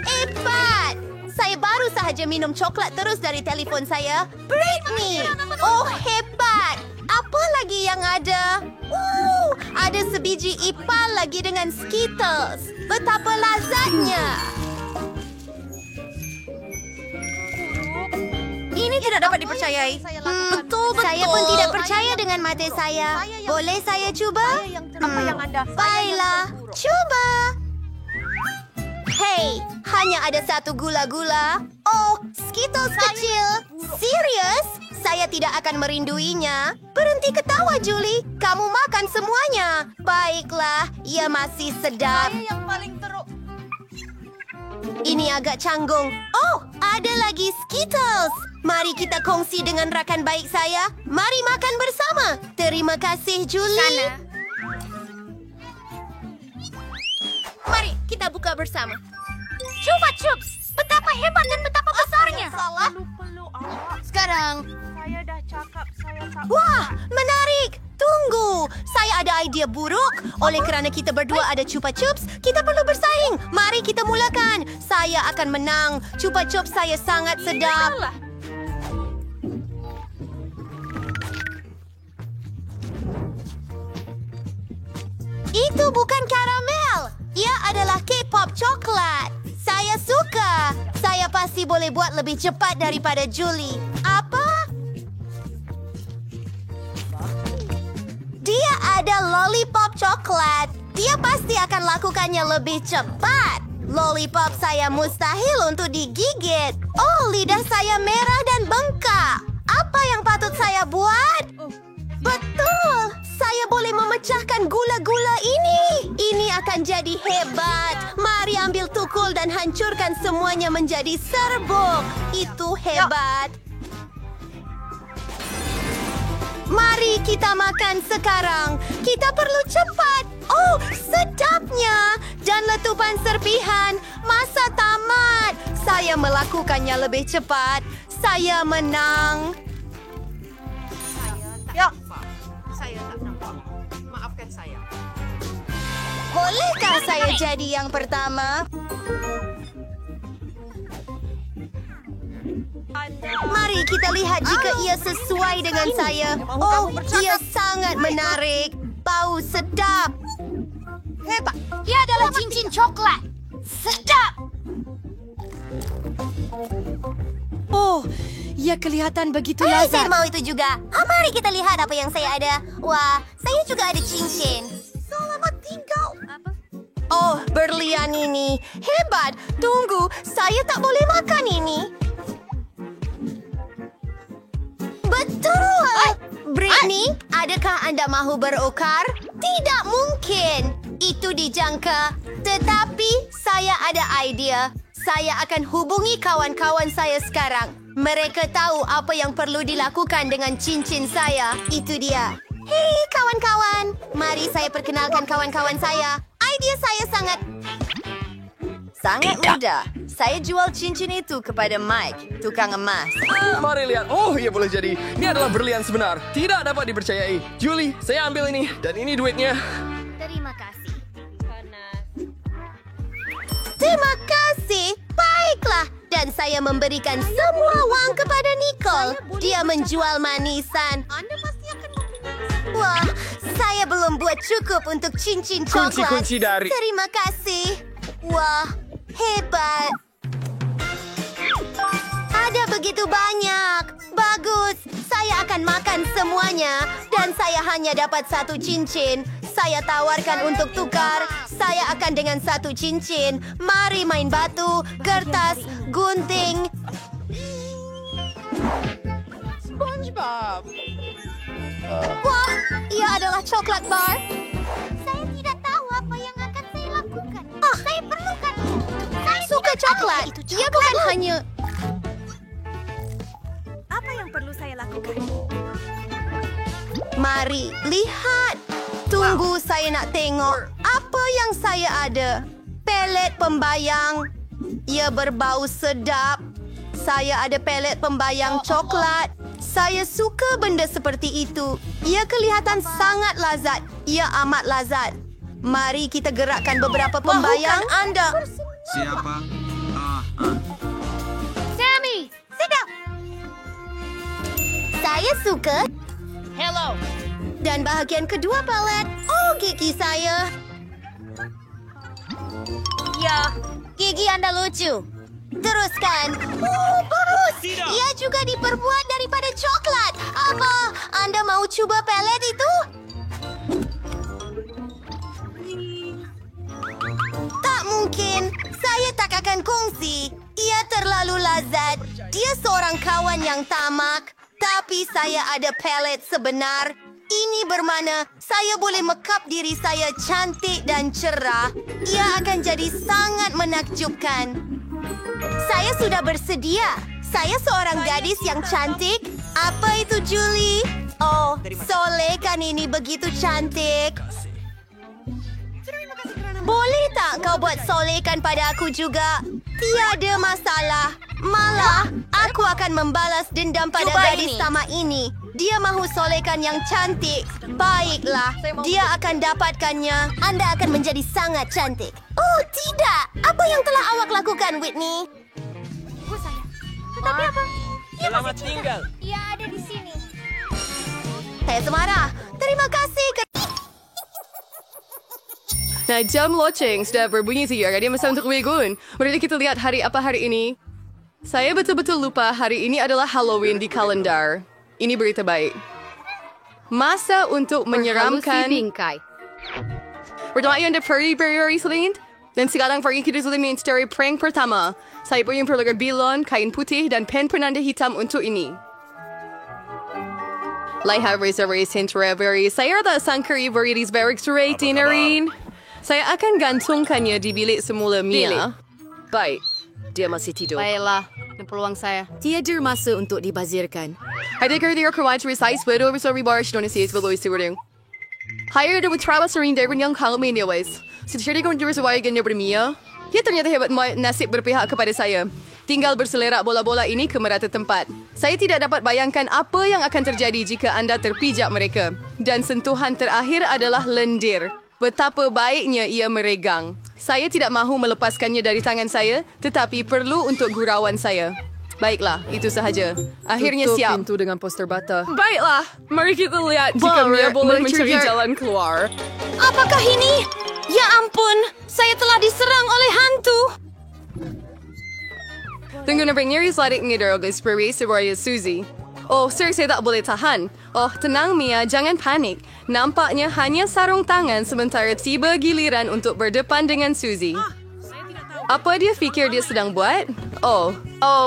Hebat. Saya baru sahaja minum coklat terus dari telefon saya. Britney. Oh, hebat. Apa lagi yang ada? Ada sebiji ipal lagi dengan Skittles. Betapa lazatnya. Ini tidak dapat dipercayai. Betul. Saya pun tidak percaya dengan mata saya. Boleh saya cuba? Apa yang anda? Baiklah, cuba. Hei, hanya ada satu gula-gula. Oh, Skittles kecil. Serius? Saya tidak akan merinduinya. Berhenti ketawa, Julie. Kamu makan semuanya. Baiklah, ia masih sedap. Saya yang paling teruk. Ini agak canggung. Oh, ada lagi Skittles. Mari kita kongsi dengan rakan baik saya. Mari makan bersama. Terima kasih, Julie. Mari kita buka bersama. Cuba Chups. Betapa hebat dan betapa besarnya. Salah. Sekarang. Saya dah cakap saya tak. Wah, menarik. Tunggu. Saya ada idea buruk. Oleh kerana kita berdua ada Chupa Chups, kita perlu bersaing. Mari kita mulakan. Saya akan menang. Chupa Chups saya sangat sedap. Itu bukan karamel. Ia adalah K-pop coklat. Saya suka. Saya pasti boleh buat lebih cepat daripada Julie. Apa? Dia ada lollipop coklat. Dia pasti akan lakukannya lebih cepat. Lollipop saya mustahil untuk digigit. Oh, lidah saya merah dan bengkak. Apa yang patut saya buat? Betul. Saya boleh memecahkan gula-gula ini. Ini akan jadi hebat. Mari ambil tukul dan hancurkan semuanya menjadi serbuk. Itu hebat. Mari kita makan sekarang. Kita perlu cepat. Oh, sedapnya. Dan letupan serpihan. Masa tamat. Saya melakukannya lebih cepat. Saya menang. Saya tak nampak. Maafkan saya. Bolehkah saya jadi yang pertama? Mari kita lihat jika ia sesuai dengan saya. Oh, ia sangat menarik. Bau sedap. Hebat. Ia adalah cincin coklat. Sedap. Oh, ia kelihatan begitu Hey, lazat. saya mau itu juga. Mari kita lihat apa yang saya ada. Wah, saya juga ada cincin. Selamat tinggal. Oh, berlian ini. Hebat. Tunggu, saya tak boleh makan ini. Betul. Britney, adakah anda mahu berukar? Tidak mungkin. Itu dijangka. Tetapi saya ada idea. Saya akan hubungi kawan-kawan saya sekarang. Mereka tahu apa yang perlu dilakukan dengan cincin saya. Itu dia. Hei, kawan-kawan. Mari saya perkenalkan kawan-kawan saya. Idea saya sangat mudah. Saya jual cincin itu kepada Mike, tukang emas. Mari lihat. Oh, iya boleh jadi. Ini adalah berlian sebenar. Tidak dapat dipercayai. Julie, saya ambil ini. Dan ini duitnya. Terima kasih. Terima kasih. Baiklah. Dan saya memberikan semua uang kepada Nicole. Dia menjual manisan. Anda pasti akan wah, saya belum buat cukup untuk cincin coklat. Kunci-kunci dari. Terima kasih. Wah, hebat. Ada begitu banyak. Bagus. Saya akan makan semuanya. Dan saya hanya dapat satu cincin. Saya tawarkan untuk tukar. Saya akan dengan satu cincin. Mari main batu, kertas, gunting. SpongeBob. Wah, ia adalah coklat bar. Saya tidak tahu apa yang akan saya lakukan. Saya perlukan. Saya suka coklat. Ia bukan hanya... Apa yang perlu saya lakukan? Mari, lihat. Tunggu, saya nak tengok. Apa yang saya ada? Pelet pembayang. Ia berbau sedap. Saya ada pelet pembayang coklat. Saya suka benda seperti itu. Ia kelihatan sangat lazat. Ia amat lazat. Mari kita gerakkan beberapa pembayang. Anda. Siapa? Sammy, sedap. Saya suka. Hello. Dan bahagian kedua pelet. Oh, gigi saya. Ya, gigi Anda lucu. Teruskan. Oh, bagus. Ia juga diperbuat daripada coklat. Apa? Anda mau cuba pelet itu? Tak mungkin. Saya tak akan kongsi. Ia terlalu lazat. Dia seorang kawan yang tamak. Tapi saya ada pelet sebenar. Ini bermakna saya boleh mekap diri saya cantik dan cerah. Ia akan jadi sangat menakjubkan. Saya sudah bersedia. Saya seorang gadis yang cantik. Apa itu, Julie? Oh, solekan ini begitu cantik. Boleh tak kau buat solekan pada aku juga? Tiada masalah. Malah, aku akan membalas dendam pada gadis tamak ini. Dia mahu solekan yang cantik. Baiklah, dia akan dapatkannya. Anda akan menjadi sangat cantik. Oh, tidak. Apa yang telah awak lakukan, Whitney? Ibu saya. Tetapi apa? Selamat tinggal. Ia ada di sini. Hei, Semara. Terima kasih. Nah, jam loceng sudah berbunyi segar. Dia masa untuk Wegun. Mari kita lihat hari apa hari ini. Saya betul-betul lupa hari ini adalah Halloween di kalender. Ini berita baik. Masa untuk menyeramkan... Pertama yang ada peri-peri selain. Dan sekarang pergi kita sudah menginstari prank pertama. Saya pun yang perlu bilon, kain putih, dan pen penanda hitam untuk ini. Lihat reservasi Centreveri. Saya rasa sangkari beri barang surat dinarin. Saya akan gantungkannya di bilik semula Mia. Baik. Dia masih tidur. Baiklah. Dan peluang saya. Tiada masa untuk dibazirkan. Hai kerja kerja saya sebelum besar ribar donasi sebelum istirahat. Hai ada beberapa sering dari yang kalau media wes. Secara kau jurus wajan daripada Mia. Dia ternyata hebat nasib berpihak kepada saya. Tinggal berselerak bola-bola ini ke merata tempat. Saya tidak dapat bayangkan apa yang akan terjadi jika anda terpijak mereka. Dan sentuhan terakhir adalah lendir. Betapa baiknya ia meregang. Saya tidak mahu melepaskannya dari tangan saya, tetapi perlu untuk gurauan saya. Baiklah, itu sahaja. Akhirnya Tutup siap. pintu dengan poster bata. Baiklah, mari kita lihat jika Mia boleh mencari jalan keluar. Apakah ini? Ya ampun, saya telah diserang oleh hantu. Tunggu na bernyaris ladik ngidar guys peri sebuah Suzy. Oh, sir, saya tak boleh tahan. Oh, tenang Mia, jangan panik. Nampaknya hanya sarung tangan sementara tiba giliran untuk berdepan dengan Suzy. Apa dia fikir dia sedang buat? Oh,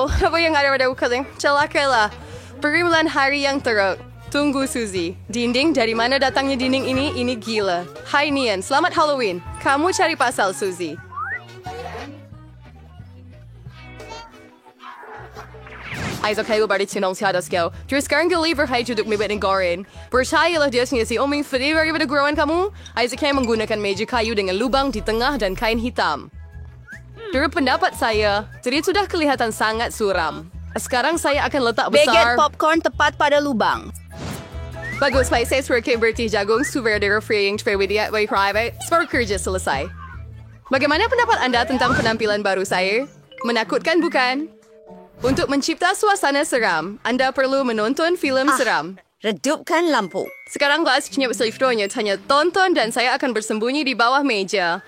apa yang ada pada ukaling? Celakalah. Perimlan hari yang teruk. Tunggu Suzy. Dinding, dari mana datangnya dinding ini? Ini gila. Hai Nian, selamat Halloween. Kamu cari pasal Suzy. Isaac kayo bari tinong si hadas kau. Terus sekarang deliver hai juduk mebet ng gorin. Percayalah dia sendiri si oming fedi daripada gurauan kamu. Isaac kayo menggunakan meja kayu dengan lubang di tengah dan kain hitam. Dari pendapat saya, jadi sudah kelihatan sangat suram. Sekarang saya akan letak besar... Baget popcorn tepat pada lubang. Bagus, baik saya suruh kayak berarti jagung super dari freeing diet by private. Separuh kerja selesai. Bagaimana pendapat anda tentang penampilan baru saya? Menakutkan bukan? Untuk mencipta suasana seram, anda perlu menonton filem seram. Redupkan lampu. Sekarang kelasnya berselifdonya hanya tonton dan saya akan bersembunyi di bawah meja.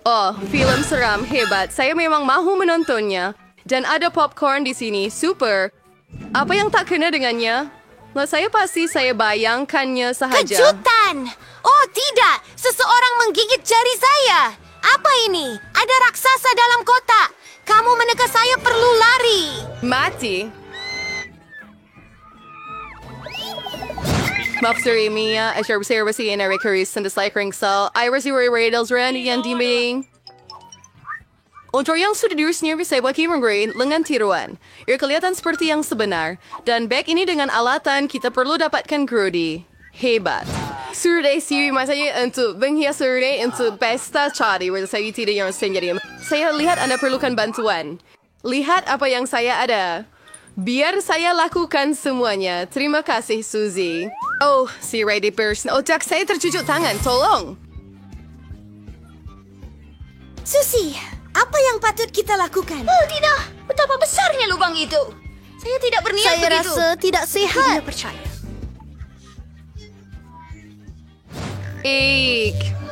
Oh, filem seram hebat. Saya memang mahu menontonnya. Dan ada popcorn di sini. Super. Apa yang tak kena dengannya? Lah saya pasti saya bayangkannya sahaja. Kejutan! Oh tidak! Seseorang menggigit jari saya! Apa ini? Ada raksasa dalam kotak! Kamu menekan saya perlu lari! Mati. Mafsuri Mia, Asher Bersih and Eric Harris and the Slikering Cell. I was your radals Randy and Diming. Untuk yang sudah diurusnya bisa buat green lengan tiruan. Ia kelihatan seperti yang sebenar. Dan bag ini dengan alatan kita perlu dapatkan Grody. Hebat. Sudah siri masanya untuk menghias sudah untuk pesta cari. Saya tidak yang sendiri. Saya lihat anda perlukan bantuan. Lihat apa yang saya ada. Biar saya lakukan semuanya. Terima kasih, Suzy. Oh, si ready person. Otak saya tercucuk tangan. Tolong. Suzy, apa yang patut kita lakukan? Oh, tidak. Betapa besarnya lubang itu. Saya tidak berniat Saya begitu. rasa tidak sehat. Tidak percaya.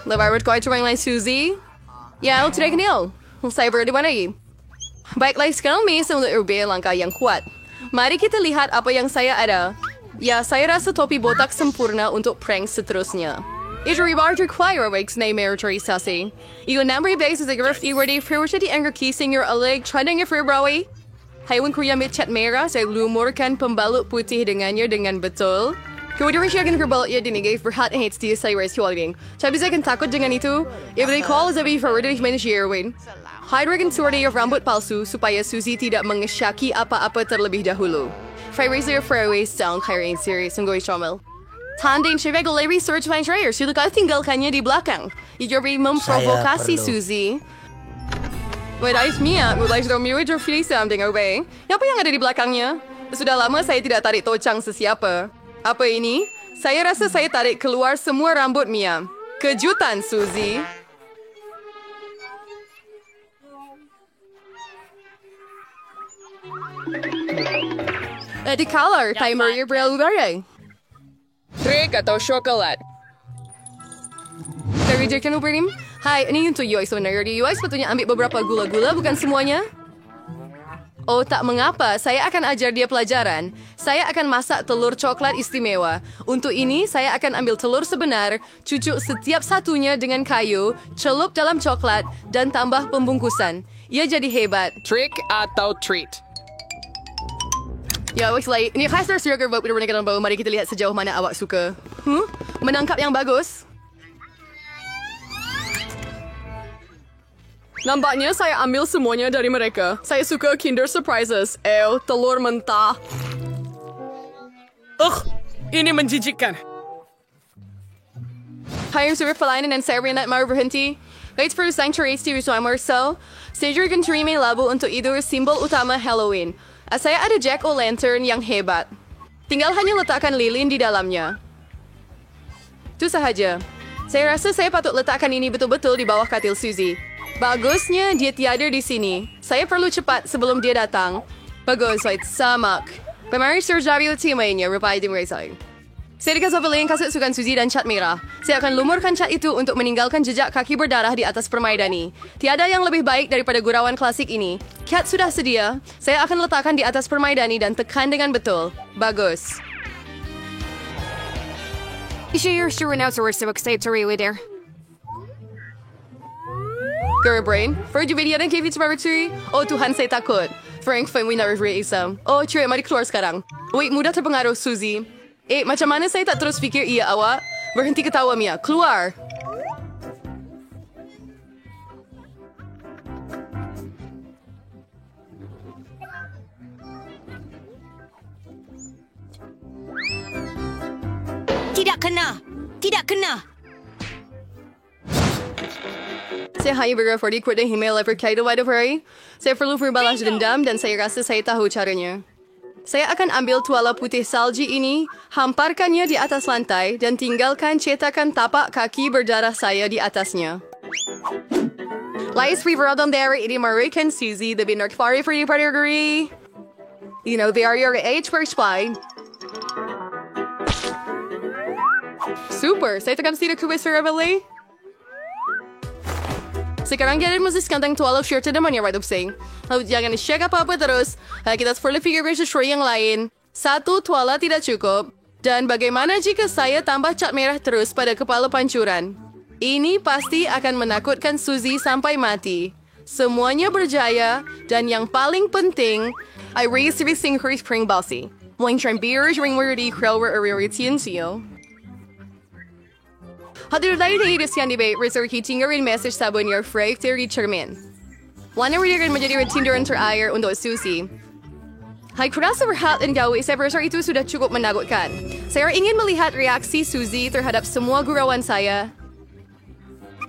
Lebar kau curang lain Suzy? Ya, tidak kenal. Saya berada di mana ini? Baiklah, sekarang saya untuk urut langkah yang kuat. Mari kita lihat apa yang saya ada. Ya, saya rasa topi botak sempurna untuk prank seterusnya. Itu ribar require wakes na militarisasi. Iyon number basis ay grafti where they first di anger kissing your aleg trending your February. Haywan kuya mit chat mera sa lumurkan pembalut putih dengannya dengan betul. Kemudian siya akan kerbal ia dinigay for hot hates di sa race holding. Sabi saya akan takut dengan itu. If they call as a be forward di manage Erwin. Hydra kan sorte of rambut palsu supaya Suzy tidak mengesyaki apa-apa terlebih dahulu. Fire Fairway sound hiring series ang goy chomel. Tanding siya regular research find Schreier. Sudah kau tinggalkannya di belakang. Ijobi memprovokasi Suzy. Wait, ayos Mia. Mulai sudah mirip Jeffrey something away. Apa yang ada di belakangnya? Sudah lama saya tidak tarik tocang sesiapa. Apa ini? Saya rasa saya tarik keluar semua rambut Mia. Kejutan, Suzy. Di color, timer your braille barang. Trick atau coklat? Dari Jerkan Uberim? Hai, ini untuk Yoy sebenarnya. Di Yoy sebetulnya ambil beberapa gula-gula, bukan semuanya. Oh, tak mengapa. Saya akan ajar dia pelajaran. Saya akan masak telur coklat istimewa. Untuk ini, saya akan ambil telur sebenar, cucuk setiap satunya dengan kayu, celup dalam coklat, dan tambah pembungkusan. Ia jadi hebat. Trick atau treat? Ya, Wesley, ini khas dari Sugar Boat berwarna bau. Mari kita lihat sejauh mana awak suka. Menangkap yang bagus. Nampaknya saya ambil semuanya dari mereka. Saya suka Kinder Surprises. Telur mentah. Ini menjijikkan. Hai, yang super pelainan dan saya rinat mau berhenti. Guys, for sanctuary di Wisma Marcel, saya akan terima labu untuk itu simbol utama Halloween. Saya ada Jack-o'-lantern yang hebat. Tinggal hanya letakkan lilin di dalamnya. Itu sahaja. Saya rasa saya patut letakkan ini betul-betul di bawah katil Suzy. Bagusnya dia tiada di sini. Saya perlu cepat sebelum dia datang. Bagus, wait, samak. Pemari surjabi uti mainnya, rupai di meresai. Saya dikasih beliin kaset sukan Suzy dan cat merah. Saya akan lumurkan cat itu untuk meninggalkan jejak kaki berdarah di atas permaidani. Tiada yang lebih baik daripada gurauan klasik ini. Cat sudah sedia. Saya akan letakkan di atas permaidani dan tekan dengan betul. Bagus. You're sure now so excited to really there. Girl brain, for the video dan KV Barbecue. Oh Tuhan, saya takut. Frank, we never isam. Oh, cure, mari keluar sekarang. Wait, mudah terpengaruh, Suzy. Macam mana saya tak terus fikir iya awak? Berhenti ketawa, Mia. Keluar! Tidak kena. Tidak kena. Saya hanya berrefer di kuat dan email berkait dengan hari. Saya perlu berbalas dendam dan saya rasa saya tahu caranya. Saya akan ambil tuala putih salji ini, hamparkannya di atas lantai dan tinggalkan cetakan tapak kaki berdarah saya di atasnya. Lais Riveradon dari ini American Suzy, the Binar Kfari for the Paraguri. You know, they are your age first spy. Super, saya tekan sila kuwis Rebele. Sekarang kita mesti sekantang tuala shirt naman ya, right of saying. Lalu jangan share apa-apa terus. Kita perlu figure sesuatu yang lain. Satu tuala tidak cukup. Dan bagaimana jika saya tambah cat merah terus pada kepala pancuran? Ini pasti akan menakutkan Suzy sampai mati. Semuanya berjaya. Dan yang paling penting, I raise the sinker spring bossy. Moing trambiers ring wordy crowwer ariritin siyo. Hadir lain hidup yang debate reserve tinggal message sabun your freak dari cermin. Wana riyan menjadi retinder terakhir untuk Suzy. Hai kurasa berhal dan gawi saya berasa itu sudah cukup menakutkan. Saya ingin melihat reaksi Suzy terhadap semua gurauan saya.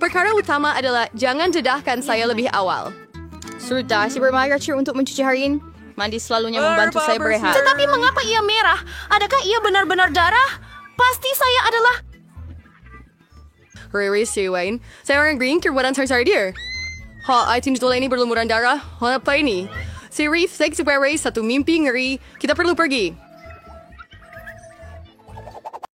Perkara utama adalah jangan dedahkan saya lebih awal. Sudah, si bermain untuk mencuci hari ini. Mandi selalunya membantu saya berehat. Tetapi mengapa ia merah? Adakah ia benar-benar darah? Pasti saya adalah... Riri Siwain, saya orang green kerwadan tersari dia. Ay tinutulay ini berlumuran darah. Apa ini? Si Reef, saya sebagai satu mimpi ngeri. Kita perlu pergi.